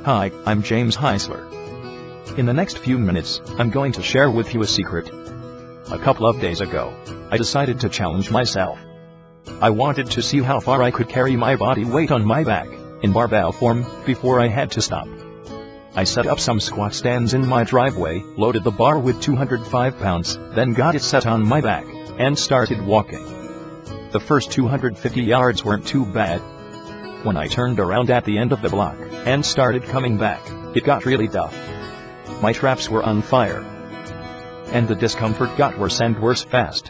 Hi, I'm James Heisler. In the next few minutes, I'm going to share with you a secret. A couple of days ago, I decided to challenge myself. I wanted to see how far I could carry my body weight on my back, in barbell form, before I had to stop. I set up some squat stands in my driveway, loaded the bar with 205 pounds, then got it set on my back, and started walking. The first 250 yards weren't too bad. When I turned around at the end of the block, and started coming back, it got really tough. My traps were on fire. And the discomfort got worse and worse fast.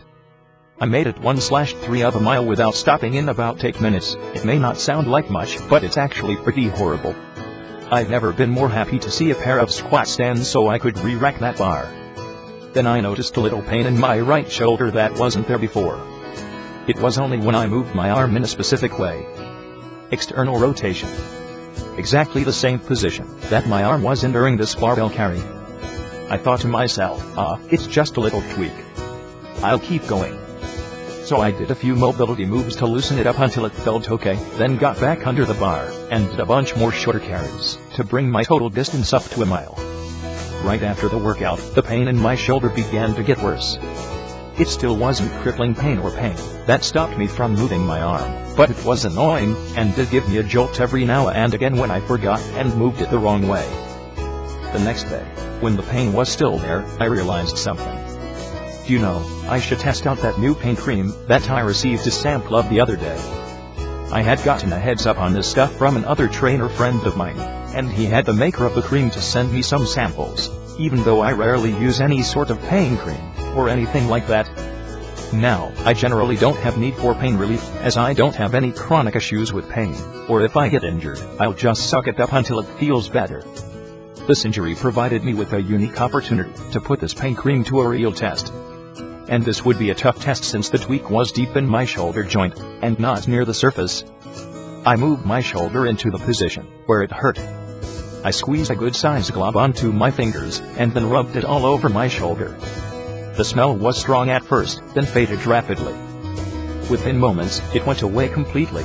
I made it 1/3 of a mile without stopping in about 8 minutes. It may not sound like much, but it's actually pretty horrible. I've never been more happy to see a pair of squat stands so I could re-rack that bar. Then I noticed a little pain in my right shoulder that wasn't there before. It was only when I moved my arm in a specific way. External rotation. Exactly the same position that my arm was in during this barbell carry. I thought to myself, it's just a little tweak. I'll keep going. So I did a few mobility moves to loosen it up until it felt okay, then got back under the bar, and did a bunch more shorter carries, to bring my total distance up to a mile. Right after the workout, the pain in my shoulder began to get worse. It still wasn't crippling pain or pain that stopped me from moving my arm, but it was annoying, and did give me a jolt every now and again when I forgot and moved it the wrong way. The next day, when the pain was still there, I realized something. You know, I should test out that new pain cream that I received a sample of the other day. I had gotten a heads up on this stuff from another trainer friend of mine, and he had the maker of the cream to send me some samples, even though I rarely use any sort of pain cream, or anything like that. Now, I generally don't have need for pain relief, as I don't have any chronic issues with pain, or if I get injured, I'll just suck it up until it feels better. This injury provided me with a unique opportunity to put this pain cream to a real test. And this would be a tough test since the tweak was deep in my shoulder joint, and not near the surface. I moved my shoulder into the position where it hurt. I squeezed a good-sized glob onto my fingers, and then rubbed it all over my shoulder. The smell was strong at first, then faded rapidly. Within moments, it went away completely.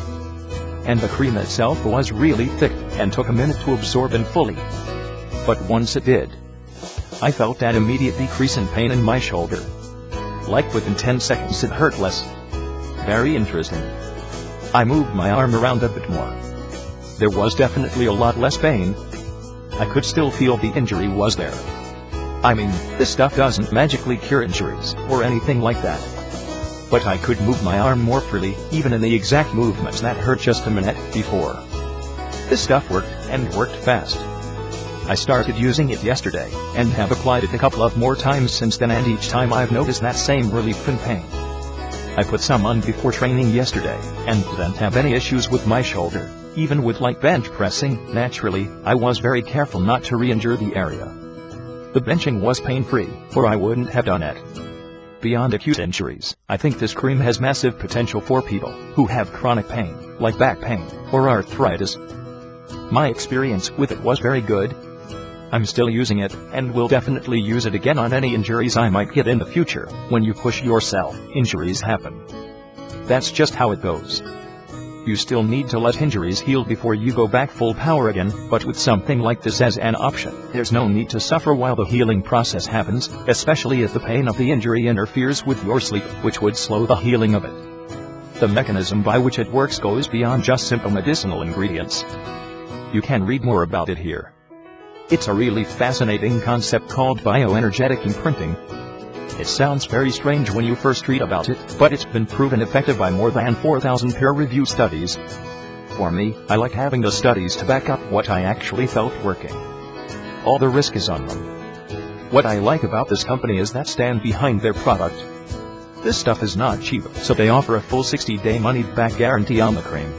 And the cream itself was really thick, and took a minute to absorb in fully. But once it did, I felt that immediate decrease in pain in my shoulder. Like within 10 seconds it hurt less. Very interesting. I moved my arm around a bit more. There was definitely a lot less pain. I could still feel the injury was there. I mean, this stuff doesn't magically cure injuries, or anything like that. But I could move my arm more freely, even in the exact movements that hurt just a minute before. This stuff worked, and worked fast. I started using it yesterday, and have applied it a couple of more times since then, and each time I've noticed that same relief in pain. I put some on before training yesterday, and didn't have any issues with my shoulder. Even with light bench pressing, naturally, I was very careful not to re-injure the area. The benching was pain-free, or I wouldn't have done it. Beyond acute injuries, I think this cream has massive potential for people who have chronic pain, like back pain, or arthritis. My experience with it was very good. I'm still using it, and will definitely use it again on any injuries I might get in the future. When you push yourself, injuries happen. That's just how it goes. You still need to let injuries heal before you go back full power again, but with something like this as an option, there's no need to suffer while the healing process happens, especially if the pain of the injury interferes with your sleep, which would slow the healing of it. The mechanism by which it works goes beyond just simple medicinal ingredients. You can read more about it here. It's a really fascinating concept called bioenergetic imprinting. It sounds very strange when you first read about it, but it's been proven effective by more than 4,000 peer-reviewed studies. For me, I like having the studies to back up what I actually felt working. All the risk is on them. What I like about this company is that stand behind their product. This stuff is not cheap, so they offer a full 60-day money-back guarantee on the cream.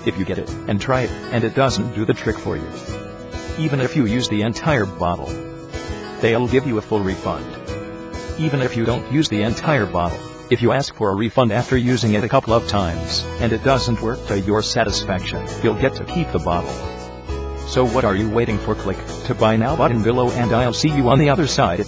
If you get it, and try it, and it doesn't do the trick for you, even if you use the entire bottle, they'll give you a full refund. Even if you don't use the entire bottle, if you ask for a refund after using it a couple of times, and it doesn't work to your satisfaction, you'll get to keep the bottle. So what are you waiting for? Click to buy now button below, and I'll see you on the other side.